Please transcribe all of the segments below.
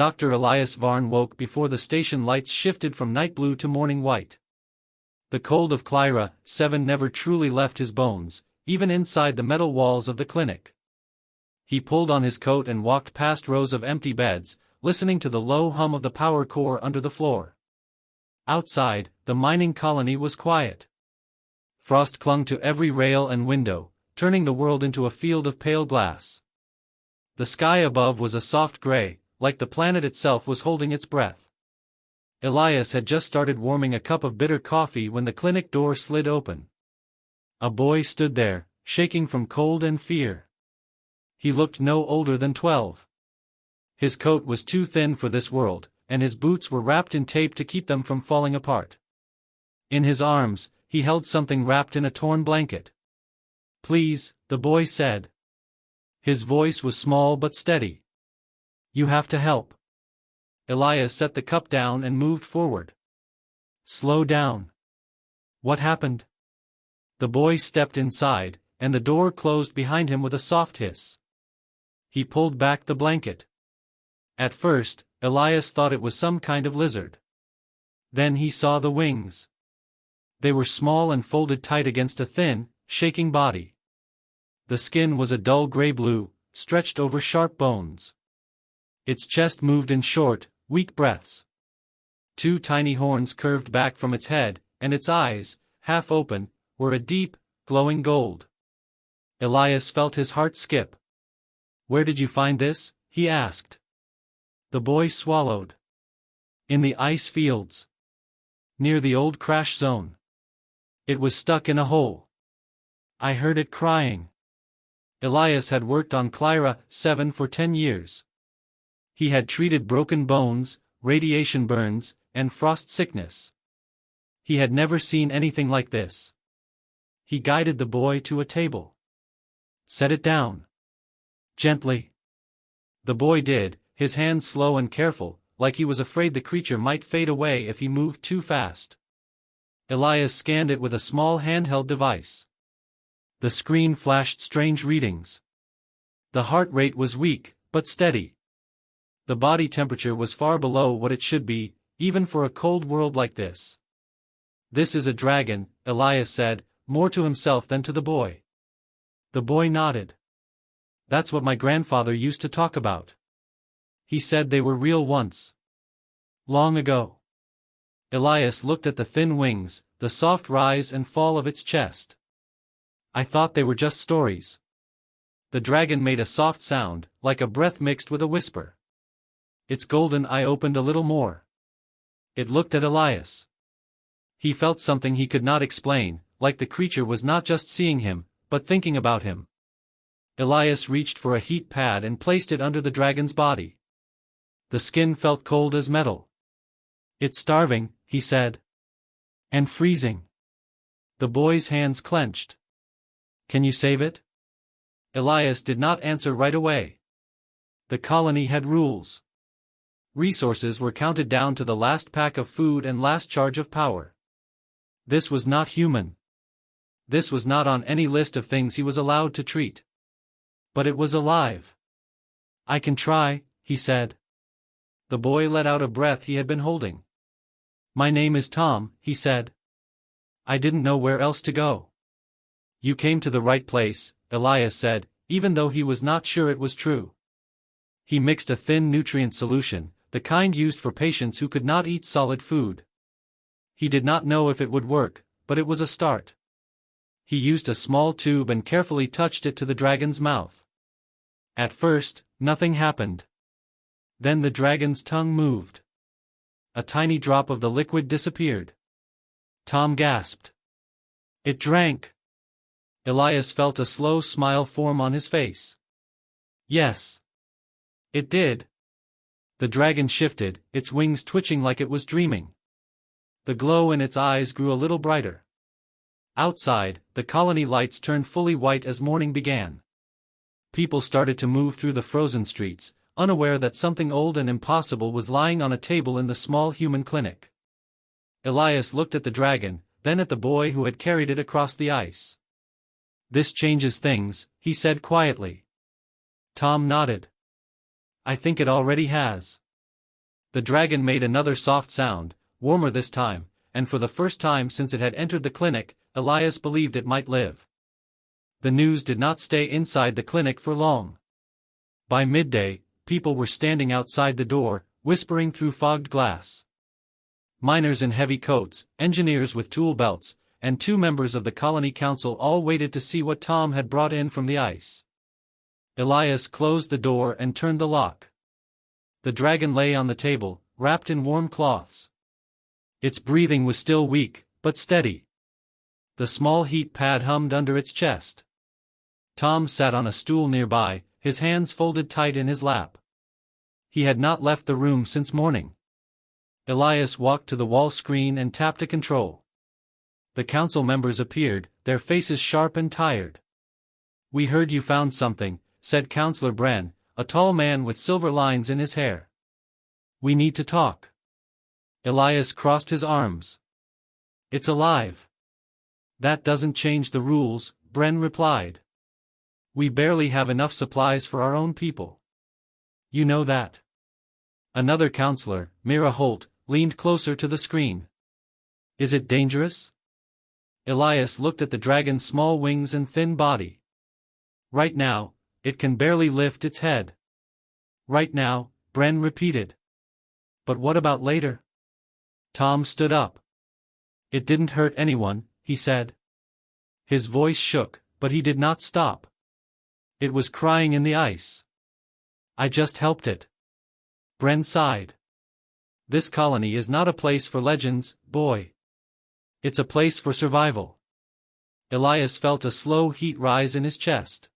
Dr. Elias Varn woke before the station lights shifted from night blue to morning white. The cold of Clyra, 7 never truly left his bones, even inside the metal walls of the clinic. He pulled on his coat and walked past rows of empty beds, listening to the low hum of the power core under the floor. Outside, the mining colony was quiet. Frost clung to every rail and window, turning the world into a field of pale glass. The sky above was a soft gray, like the planet itself was holding its breath. Elias had just started warming a cup of bitter coffee when the clinic door slid open. A boy stood there, shaking from cold and fear. He looked no older than 12. His coat was too thin for this world, and his boots were wrapped in tape to keep them from falling apart. In his arms, he held something wrapped in a torn blanket. "Please," the boy said. His voice was small but steady. "You have to help." Elias set the cup down and moved forward. "Slow down." "What happened?" The boy stepped inside, and the door closed behind him with a soft hiss. He pulled back the blanket. At first, Elias thought it was some kind of lizard. Then he saw the wings. They were small and folded tight against a thin, shaking body. The skin was a dull gray-blue, stretched over sharp bones. Its chest moved in short, weak breaths. 2 tiny horns curved back from its head, and its eyes, half open, were a deep, glowing gold. Elias felt his heart skip. "Where did you find this?" he asked. The boy swallowed. "In the ice fields. Near the old crash zone. It was stuck in a hole. I heard it crying." Elias had worked on Clyra, 7 for 10 years. He had treated broken bones, radiation burns, and frost sickness. He had never seen anything like this. He guided the boy to a table. "Set it down. Gently." The boy did, his hands slow and careful, like he was afraid the creature might fade away if he moved too fast. Elias scanned it with a small handheld device. The screen flashed strange readings. The heart rate was weak, but steady. The body temperature was far below what it should be, even for a cold world like this. "This is a dragon," Elias said, more to himself than to the boy. The boy nodded. "That's what my grandfather used to talk about. He said they were real once. Long ago." Elias looked at the thin wings, the soft rise and fall of its chest. "I thought they were just stories." The dragon made a soft sound, like a breath mixed with a whisper. Its golden eye opened a little more. It looked at Elias. He felt something he could not explain, like the creature was not just seeing him, but thinking about him. Elias reached for a heat pad and placed it under the dragon's body. The skin felt cold as metal. "It's starving," he said. "And freezing." The boy's hands clenched. "Can you save it?" Elias did not answer right away. The colony had rules. Resources were counted down to the last pack of food and last charge of power. This was not human. This was not on any list of things he was allowed to treat. But it was alive. "I can try," he said. The boy let out a breath he had been holding. "My name is Tom," he said. "I didn't know where else to go." "You came to the right place," Elias said, even though he was not sure it was true. He mixed a thin nutrient solution, the kind used for patients who could not eat solid food. He did not know if it would work, but it was a start. He used a small tube and carefully touched it to the dragon's mouth. At first, nothing happened. Then the dragon's tongue moved. A tiny drop of the liquid disappeared. Tom gasped. "It drank." Elias felt a slow smile form on his face. "Yes. It did." The dragon shifted, its wings twitching like it was dreaming. The glow in its eyes grew a little brighter. Outside, the colony lights turned fully white as morning began. People started to move through the frozen streets, unaware that something old and impossible was lying on a table in the small human clinic. Elias looked at the dragon, then at the boy who had carried it across the ice. "This changes things," he said quietly. Tom nodded. "I think it already has." The dragon made another soft sound, warmer this time, and for the first time since it had entered the clinic, Elias believed it might live. The news did not stay inside the clinic for long. By midday, people were standing outside the door, whispering through fogged glass. Miners in heavy coats, engineers with tool belts, and 2 members of the colony council all waited to see what Tom had brought in from the ice. Elias closed the door and turned the lock. The dragon lay on the table, wrapped in warm cloths. Its breathing was still weak, but steady. The small heat pad hummed under its chest. Tom sat on a stool nearby, his hands folded tight in his lap. He had not left the room since morning. Elias walked to the wall screen and tapped a control. The council members appeared, their faces sharp and tired. "We heard you found something," said Councillor Bren, a tall man with silver lines in his hair. "We need to talk." Elias crossed his arms. "It's alive." "That doesn't change the rules," Bren replied. "We barely have enough supplies for our own people. You know that." Another councillor, Mira Holt, leaned closer to the screen. "Is it dangerous?" Elias looked at the dragon's small wings and thin body. "Right now, it can barely lift its head." "Right now," Bren repeated. "But what about later?" Tom stood up. "It didn't hurt anyone," he said. His voice shook, but he did not stop. It was crying in the ice. "I just helped it." Bren sighed. "This colony is not a place for legends, boy. It's a place for survival." Elias felt a slow heat rise in his chest.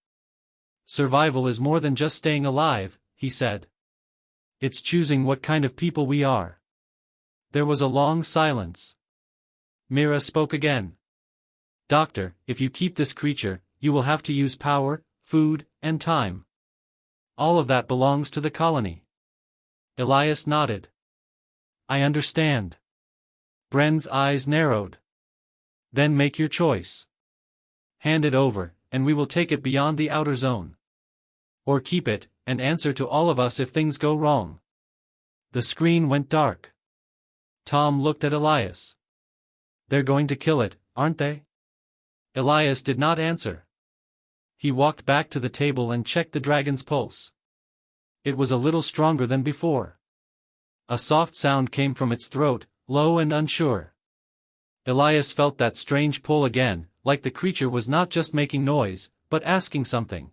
"Survival is more than just staying alive," he said. "It's choosing what kind of people we are." There was a long silence. Mira spoke again. "Doctor, if you keep this creature, you will have to use power, food, and time. All of that belongs to the colony." Elias nodded. "I understand." Bren's eyes narrowed. "Then make your choice. Hand it over, and we will take it beyond the outer zone. Or keep it, and answer to all of us if things go wrong." The screen went dark. Tom looked at Elias. "They're going to kill it, aren't they?" Elias did not answer. He walked back to the table and checked the dragon's pulse. It was a little stronger than before. A soft sound came from its throat, low and unsure. Elias felt that strange pull again, like the creature was not just making noise, but asking something.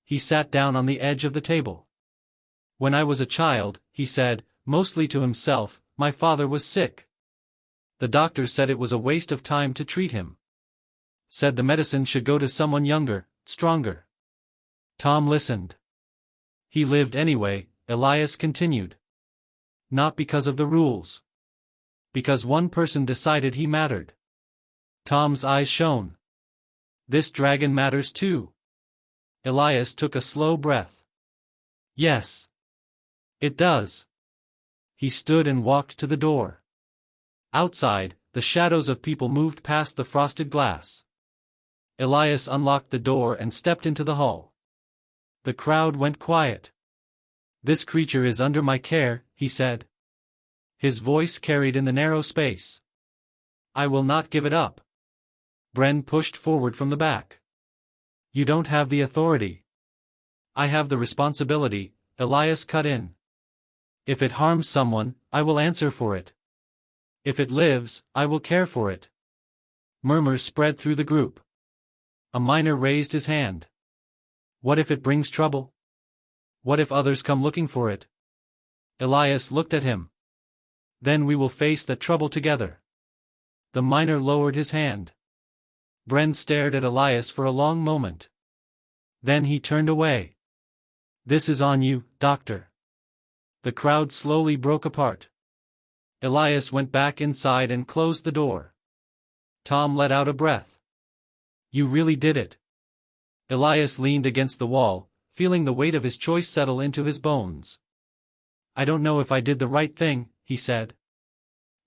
He sat down on the edge of the table. "When I was a child," he said, mostly to himself, "my father was sick. The doctor said it was a waste of time to treat him. Said the medicine should go to someone younger, stronger." Tom listened. "He lived anyway," Elias continued. "Not because of the rules. Because one person decided he mattered." Tom's eyes shone. "This dragon matters too." Elias took a slow breath. "Yes. It does." He stood and walked to the door. Outside, the shadows of people moved past the frosted glass. Elias unlocked the door and stepped into the hall. The crowd went quiet. "This creature is under my care," he said. His voice carried in the narrow space. "I will not give it up." Bren pushed forward from the back. "You don't have the authority." "I have the responsibility," Elias cut in. "If it harms someone, I will answer for it. If it lives, I will care for it." Murmurs spread through the group. A miner raised his hand. "What if it brings trouble? What if others come looking for it?" Elias looked at him. "Then we will face that trouble together." The miner lowered his hand. Bren stared at Elias for a long moment. Then he turned away. "This is on you, Doctor." The crowd slowly broke apart. Elias went back inside and closed the door. Tom let out a breath. "You really did it." Elias leaned against the wall, feeling the weight of his choice settle into his bones. "I don't know if I did the right thing," he said.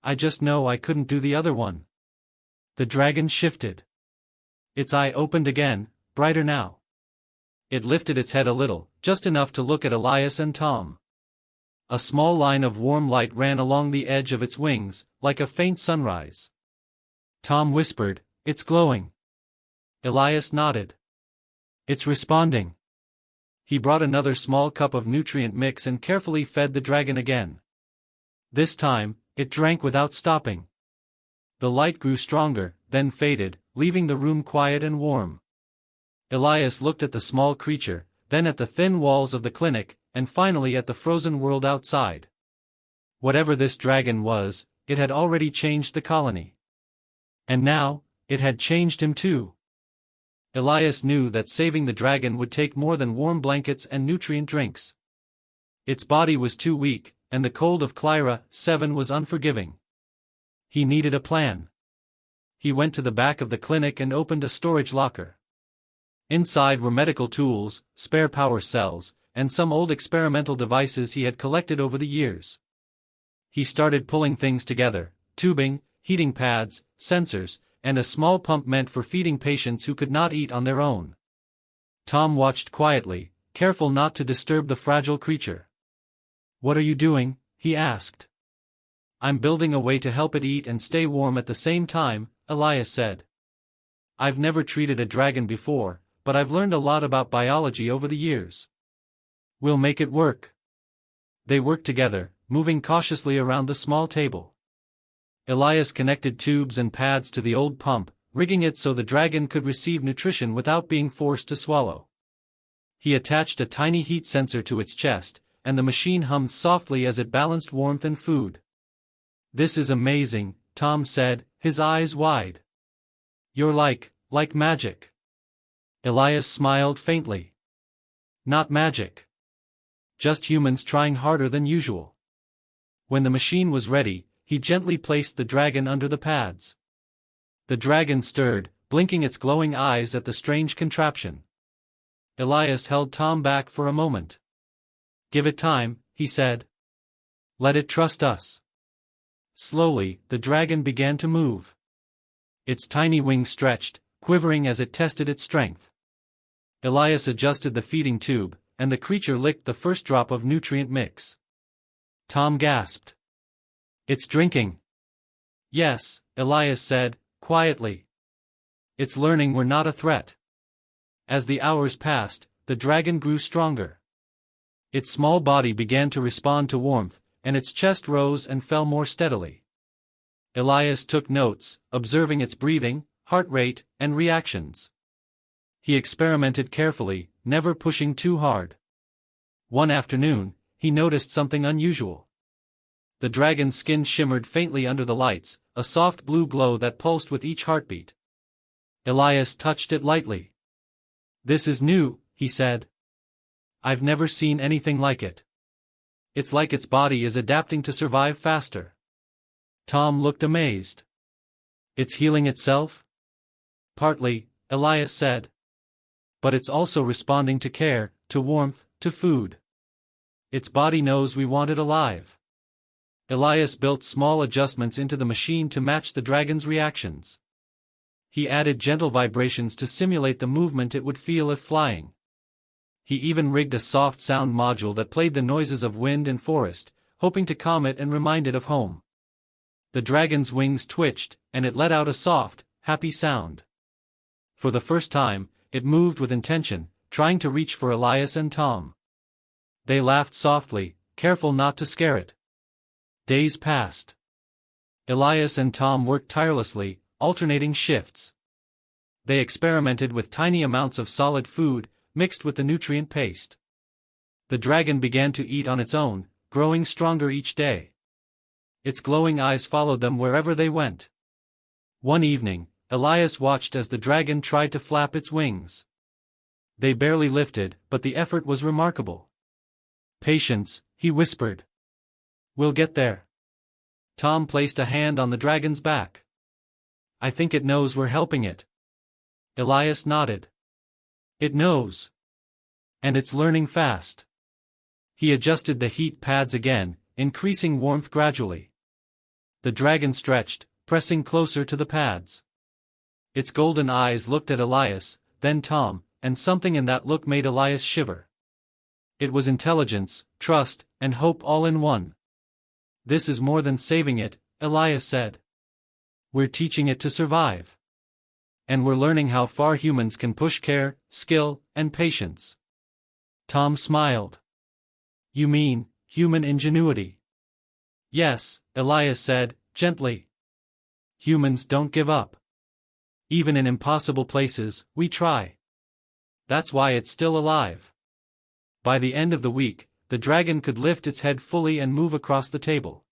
"I just know I couldn't do the other one." The dragon shifted. Its eye opened again, brighter now. It lifted its head a little, just enough to look at Elias and Tom. A small line of warm light ran along the edge of its wings, like a faint sunrise. Tom whispered, "It's glowing." Elias nodded. "It's responding." He brought another small cup of nutrient mix and carefully fed the dragon again. This time, it drank without stopping. The light grew stronger, then faded, leaving the room quiet and warm. Elias looked at the small creature, then at the thin walls of the clinic, and finally at the frozen world outside. Whatever this dragon was, it had already changed the colony. And now, it had changed him too. Elias knew that saving the dragon would take more than warm blankets and nutrient drinks. Its body was too weak, and the cold of Clyra 7 was unforgiving. He needed a plan. He went to the back of the clinic and opened a storage locker. Inside were medical tools, spare power cells, and some old experimental devices he had collected over the years. He started pulling things together: tubing, heating pads, sensors, and a small pump meant for feeding patients who could not eat on their own. Tom watched quietly, careful not to disturb the fragile creature. "What are you doing?" he asked. "I'm building a way to help it eat and stay warm at the same time," Elias said. "I've never treated a dragon before, but I've learned a lot about biology over the years. We'll make it work." They worked together, moving cautiously around the small table. Elias connected tubes and pads to the old pump, rigging it so the dragon could receive nutrition without being forced to swallow. He attached a tiny heat sensor to its chest, and the machine hummed softly as it balanced warmth and food. "This is amazing," Tom said, his eyes wide. "You're like magic." Elias smiled faintly. "Not magic. Just humans trying harder than usual." When the machine was ready, he gently placed the dragon under the pads. The dragon stirred, blinking its glowing eyes at the strange contraption. Elias held Tom back for a moment. "Give it time," he said. "Let it trust us." Slowly, the dragon began to move. Its tiny wings stretched, quivering as it tested its strength. Elias adjusted the feeding tube, and the creature licked the first drop of nutrient mix. Tom gasped. "It's drinking." "Yes," Elias said, quietly. "It's learning we're not a threat." As the hours passed, the dragon grew stronger. Its small body began to respond to warmth, and its chest rose and fell more steadily. Elias took notes, observing its breathing, heart rate, and reactions. He experimented carefully, never pushing too hard. One afternoon, he noticed something unusual. The dragon's skin shimmered faintly under the lights, a soft blue glow that pulsed with each heartbeat. Elias touched it lightly. "This is new," he said. "I've never seen anything like it. It's like its body is adapting to survive faster." Tom looked amazed. "It's healing itself?" "Partly," Elias said. "But it's also responding to care, to warmth, to food. Its body knows we want it alive." Elias built small adjustments into the machine to match the dragon's reactions. He added gentle vibrations to simulate the movement it would feel if flying. He even rigged a soft sound module that played the noises of wind and forest, hoping to calm it and remind it of home. The dragon's wings twitched, and it let out a soft, happy sound. For the first time, it moved with intention, trying to reach for Elias and Tom. They laughed softly, careful not to scare it. Days passed. Elias and Tom worked tirelessly, alternating shifts. They experimented with tiny amounts of solid food, mixed with the nutrient paste. The dragon began to eat on its own, growing stronger each day. Its glowing eyes followed them wherever they went. One evening, Elias watched as the dragon tried to flap its wings. They barely lifted, but the effort was remarkable. "Patience," he whispered. "We'll get there." Tom placed a hand on the dragon's back. "I think it knows we're helping it." Elias nodded. "It knows. And it's learning fast." He adjusted the heat pads again, increasing warmth gradually. The dragon stretched, pressing closer to the pads. Its golden eyes looked at Elias, then Tom, and something in that look made Elias shiver. It was intelligence, trust, and hope all in one. "This is more than saving it," Elias said. "We're teaching it to survive. And we're learning how far humans can push care, skill, and patience." Tom smiled. "You mean, human ingenuity?" "Yes," Elias said, gently. "Humans don't give up. Even in impossible places, we try. That's why it's still alive." By the end of the week, the dragon could lift its head fully and move across the table.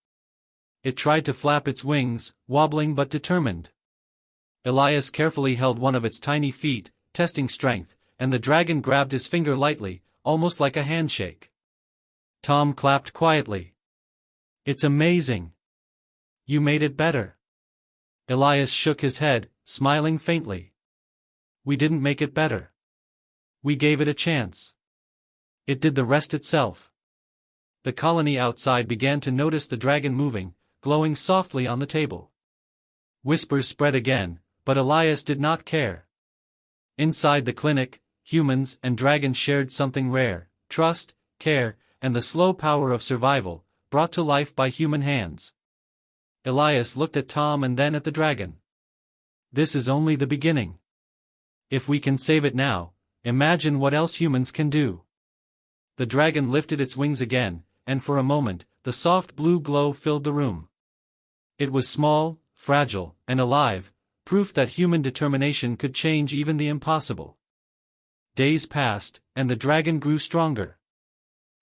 It tried to flap its wings, wobbling but determined. Elias carefully held one of its tiny feet, testing strength, and the dragon grabbed his finger lightly, almost like a handshake. Tom clapped quietly. "It's amazing. You made it better." Elias shook his head, smiling faintly. "We didn't make it better. We gave it a chance. It did the rest itself." The colony outside began to notice the dragon moving, glowing softly on the table. Whispers spread again, but Elias did not care. Inside the clinic, humans and dragons shared something rare: trust, care, and the slow power of survival, brought to life by human hands. Elias looked at Tom and then at the dragon. "This is only the beginning. If we can save it now, imagine what else humans can do." The dragon lifted its wings again, and for a moment, the soft blue glow filled the room. It was small, fragile, and alive, proof that human determination could change even the impossible. Days passed, and the dragon grew stronger.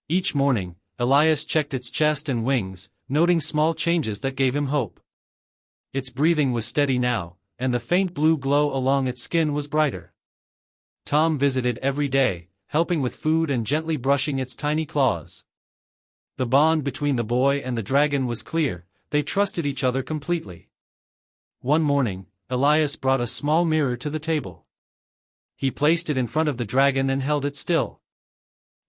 Each morning, Elias checked its chest and wings, noting small changes that gave him hope. Its breathing was steady now, and the faint blue glow along its skin was brighter. Tom visited every day, helping with food and gently brushing its tiny claws. The bond between the boy and the dragon was clear, they trusted each other completely. One morning, Elias brought a small mirror to the table. He placed it in front of the dragon and held it still.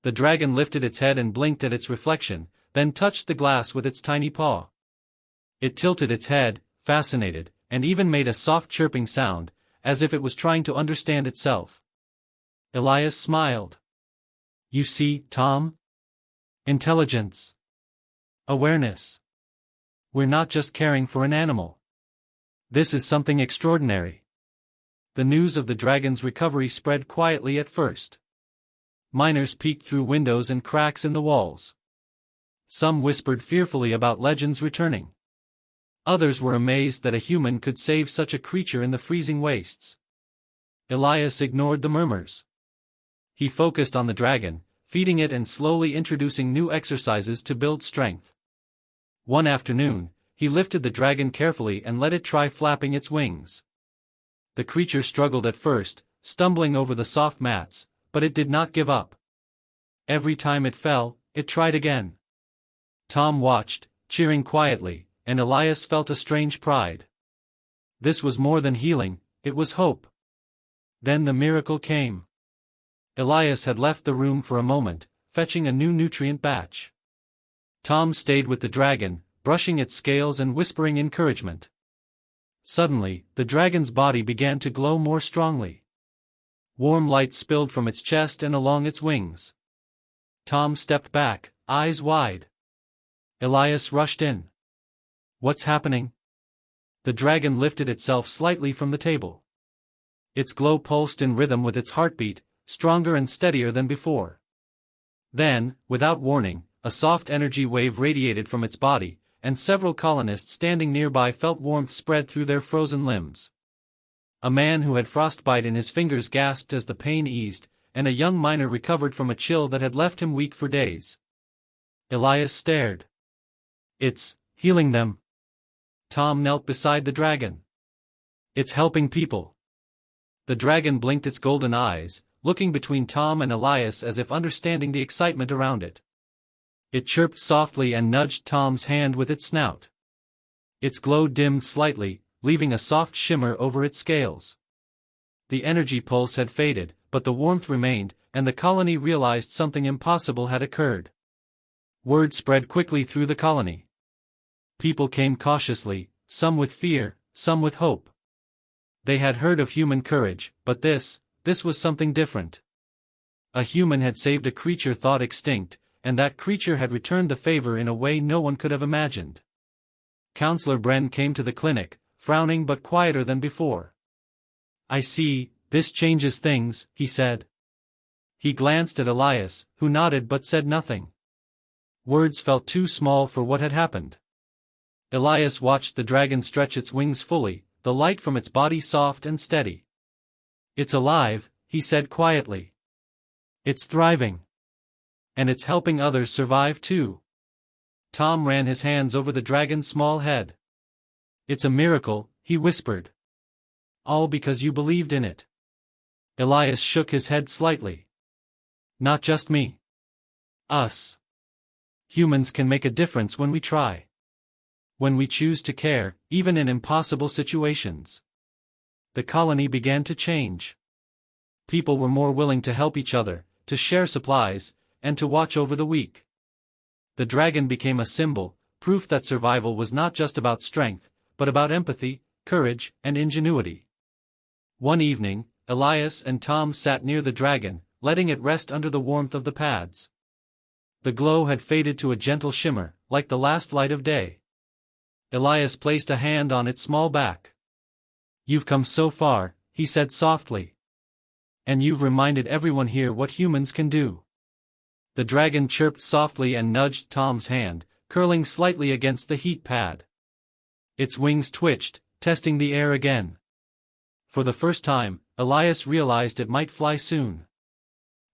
The dragon lifted its head and blinked at its reflection, then touched the glass with its tiny paw. It tilted its head, fascinated, and even made a soft chirping sound, as if it was trying to understand itself. Elias smiled. "You see, Tom? Intelligence. Awareness. We're not just caring for an animal. This is something extraordinary." The news of the dragon's recovery spread quietly at first. Miners peeked through windows and cracks in the walls. Some whispered fearfully about legends returning. Others were amazed that a human could save such a creature in the freezing wastes. Elias ignored the murmurs. He focused on the dragon, feeding it and slowly introducing new exercises to build strength. One afternoon, he lifted the dragon carefully and let it try flapping its wings. The creature struggled at first, stumbling over the soft mats, but it did not give up. Every time it fell, it tried again. Tom watched, cheering quietly, and Elias felt a strange pride. This was more than healing, it was hope. Then the miracle came. Elias had left the room for a moment, fetching a new nutrient batch. Tom stayed with the dragon, brushing its scales and whispering encouragement. Suddenly, the dragon's body began to glow more strongly. Warm light spilled from its chest and along its wings. Tom stepped back, eyes wide. Elias rushed in. "What's happening?" The dragon lifted itself slightly from the table. Its glow pulsed in rhythm with its heartbeat, stronger and steadier than before. Then, without warning, a soft energy wave radiated from its body, and several colonists standing nearby felt warmth spread through their frozen limbs. A man who had frostbite in his fingers gasped as the pain eased, and a young miner recovered from a chill that had left him weak for days. Elias stared. "It's healing them." Tom knelt beside the dragon. "It's helping people." The dragon blinked its golden eyes, looking between Tom and Elias as if understanding the excitement around it. It chirped softly and nudged Tom's hand with its snout. Its glow dimmed slightly, leaving a soft shimmer over its scales. The energy pulse had faded, but the warmth remained, and the colony realized something impossible had occurred. Word spread quickly through the colony. People came cautiously, some with fear, some with hope. They had heard of human courage, but this was something different. A human had saved a creature thought extinct, and that creature had returned the favor in a way no one could have imagined. Counselor Bren came to the clinic, frowning but quieter than before. "I see, this changes things," he said. He glanced at Elias, who nodded but said nothing. Words felt too small for what had happened. Elias watched the dragon stretch its wings fully, the light from its body soft and steady. "It's alive," he said quietly. "It's thriving. And it's helping others survive too." Tom ran his hands over the dragon's small head. "It's a miracle," he whispered. "All because you believed in it." Elias shook his head slightly. "Not just me. Us. Humans can make a difference when we try. When we choose to care, even in impossible situations." The colony began to change. People were more willing to help each other, to share supplies, and to watch over the weak. The dragon became a symbol, proof that survival was not just about strength, but about empathy, courage, and ingenuity. One evening, Elias and Tom sat near the dragon, letting it rest under the warmth of the pads. The glow had faded to a gentle shimmer, like the last light of day. Elias placed a hand on its small back. "You've come so far," he said softly. "And you've reminded everyone here what humans can do." The dragon chirped softly and nudged Tom's hand, curling slightly against the heat pad. Its wings twitched, testing the air again. For the first time, Elias realized it might fly soon.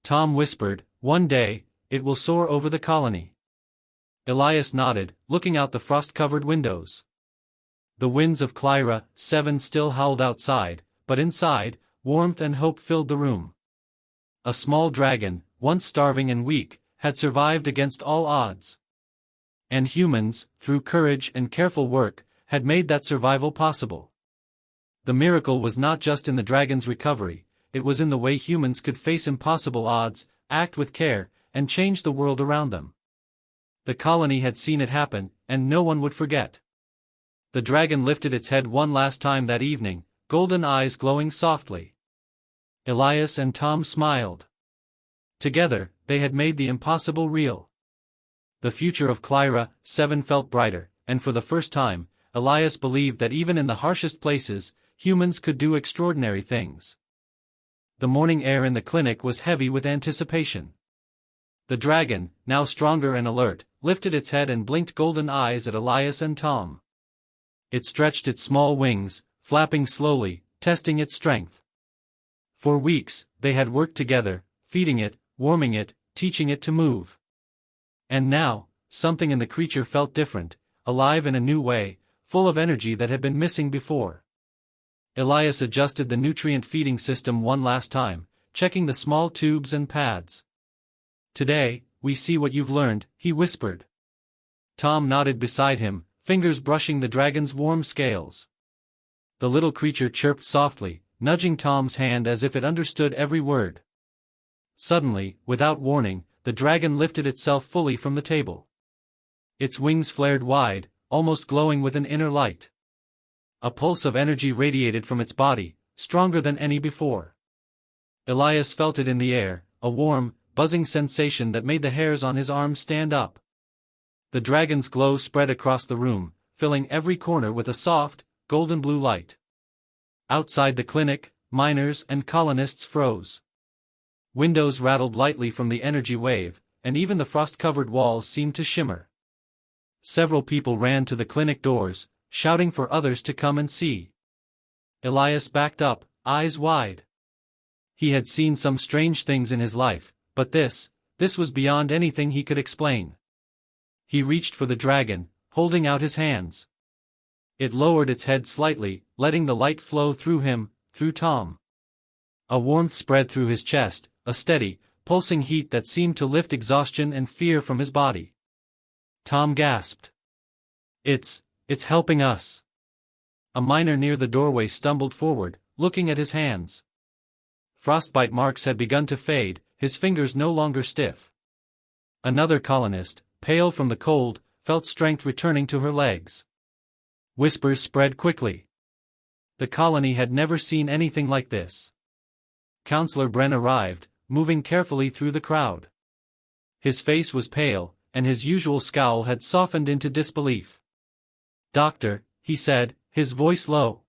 Tom whispered, "One day, it will soar over the colony." Elias nodded, looking out the frost-covered windows. The winds of Clyra, 7 still howled outside, but inside, warmth and hope filled the room. A small dragon, once starving and weak, had survived against all odds. And humans, through courage and careful work, had made that survival possible. The miracle was not just in the dragon's recovery, it was in the way humans could face impossible odds, act with care, and change the world around them. The colony had seen it happen, and no one would forget. The dragon lifted its head one last time that evening, golden eyes glowing softly. Elias and Tom smiled. Together, they had made the impossible real. The future of Clyra, 7 felt brighter, and for the first time, Elias believed that even in the harshest places, humans could do extraordinary things. The morning air in the clinic was heavy with anticipation. The dragon, now stronger and alert, lifted its head and blinked golden eyes at Elias and Tom. It stretched its small wings, flapping slowly, testing its strength. For weeks, they had worked together, feeding it, warming it, teaching it to move. And now, something in the creature felt different, alive in a new way, full of energy that had been missing before. Elias adjusted the nutrient feeding system one last time, checking the small tubes and pads. "Today, we see what you've learned," he whispered. Tom nodded beside him, fingers brushing the dragon's warm scales. The little creature chirped softly, nudging Tom's hand as if it understood every word. Suddenly, without warning, the dragon lifted itself fully from the table. Its wings flared wide, almost glowing with an inner light. A pulse of energy radiated from its body, stronger than any before. Elias felt it in the air, a warm, buzzing sensation that made the hairs on his arms stand up. The dragon's glow spread across the room, filling every corner with a soft, golden blue light. Outside the clinic, miners and colonists froze. Windows rattled lightly from the energy wave, and even the frost-covered walls seemed to shimmer. Several people ran to the clinic doors, shouting for others to come and see. Elias backed up, eyes wide. He had seen some strange things in his life, but this was beyond anything he could explain. He reached for the dragon, holding out his hands. It lowered its head slightly, letting the light flow through him, through Tom. A warmth spread through his chest, a steady, pulsing heat that seemed to lift exhaustion and fear from his body. Tom gasped. It's helping us." A miner near the doorway stumbled forward, looking at his hands. Frostbite marks had begun to fade, his fingers no longer stiff. Another colonist, pale from the cold, felt strength returning to her legs. Whispers spread quickly. The colony had never seen anything like this. Counselor Bren arrived, moving carefully through the crowd. His face was pale, and his usual scowl had softened into disbelief. "Doctor," he said, his voice low.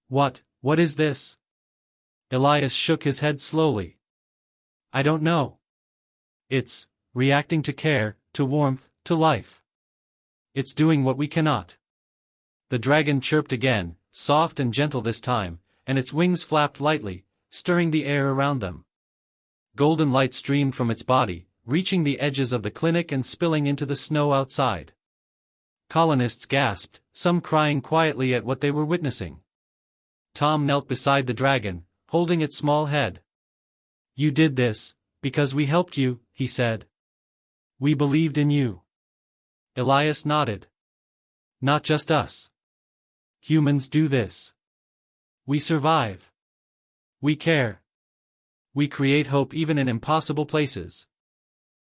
What is this?" Elias shook his head slowly. "I don't know. It's reacting to care, to warmth, to life. It's doing what we cannot." The dragon chirped again, soft and gentle this time, and its wings flapped lightly, stirring the air around them. Golden light streamed from its body, reaching the edges of the clinic and spilling into the snow outside. Colonists gasped, some crying quietly at what they were witnessing. Tom knelt beside the dragon, holding its small head. "You did this, because we helped you," he said. "We believed in you." Elias nodded. "Not just us. Humans do this. We survive. We care. We create hope even in impossible places."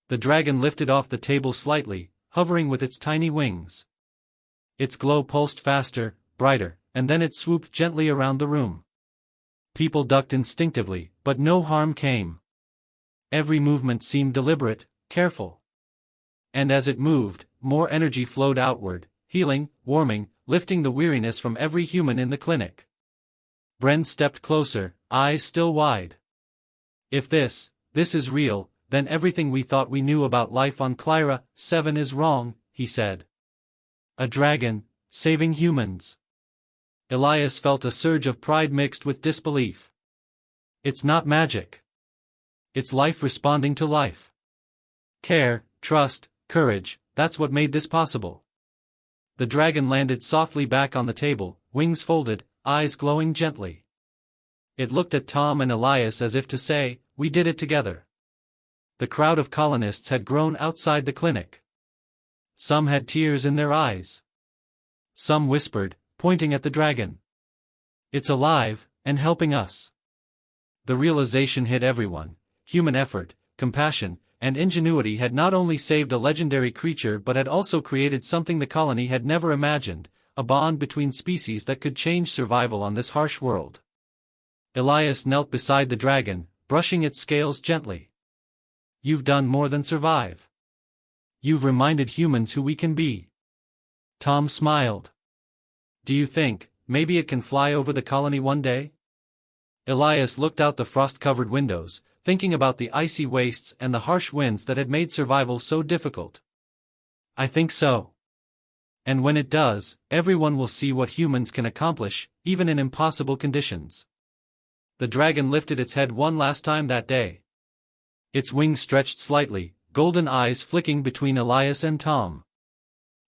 The dragon lifted off the table slightly, hovering with its tiny wings. Its glow pulsed faster, brighter, and then it swooped gently around the room. People ducked instinctively, but no harm came. Every movement seemed deliberate, careful. And as it moved, more energy flowed outward, healing, warming, lifting the weariness from every human in the clinic. Bren stepped closer, eyes still wide. "If this is real, then everything we thought we knew about life on Clyra 7 is wrong," he said. "A dragon, saving humans." Elias felt a surge of pride mixed with disbelief. "It's not magic. It's life responding to life. Care, trust, courage, that's what made this possible." The dragon landed softly back on the table, wings folded, eyes glowing gently. It looked at Tom and Elias as if to say, "We did it together." The crowd of colonists had grown outside the clinic. Some had tears in their eyes. Some whispered, pointing at the dragon, "It's alive, and helping us." The realization hit everyone. Human effort, compassion, and ingenuity had not only saved a legendary creature but had also created something the colony had never imagined, a bond between species that could change survival on this harsh world. Elias knelt beside the dragon, brushing its scales gently. "You've done more than survive. You've reminded humans who we can be." Tom smiled. "Do you think, maybe it can fly over the colony one day?" Elias looked out the frost-covered windows, thinking about the icy wastes and the harsh winds that had made survival so difficult. "I think so. And when it does, everyone will see what humans can accomplish, even in impossible conditions." The dragon lifted its head one last time that day. Its wings stretched slightly, golden eyes flicking between Elias and Tom.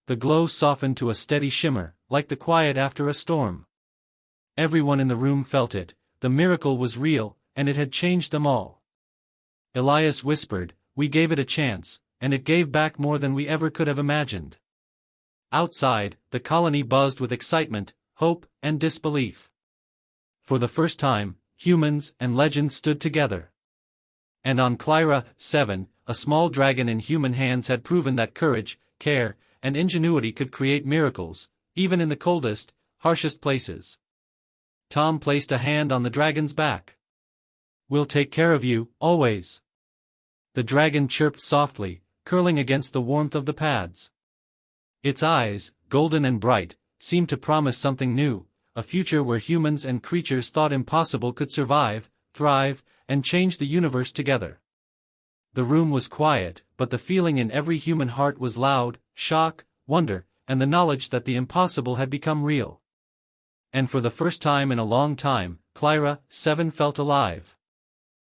The glow softened to a steady shimmer, like the quiet after a storm. Everyone in the room felt it, the miracle was real, and it had changed them all. Elias whispered, "We gave it a chance, and it gave back more than we ever could have imagined." Outside, the colony buzzed with excitement, hope, and disbelief. For the first time, humans and legends stood together. And on Clyra 7, a small dragon in human hands had proven that courage, care, and ingenuity could create miracles, even in the coldest, harshest places. Tom placed a hand on the dragon's back. "We'll take care of you, always." The dragon chirped softly, curling against the warmth of the pads. Its eyes, golden and bright, seemed to promise something new, a future where humans and creatures thought impossible could survive, thrive, and change the universe together. The room was quiet, but the feeling in every human heart was loud: shock, wonder, and the knowledge that the impossible had become real. And for the first time in a long time, Clyra 7 felt alive.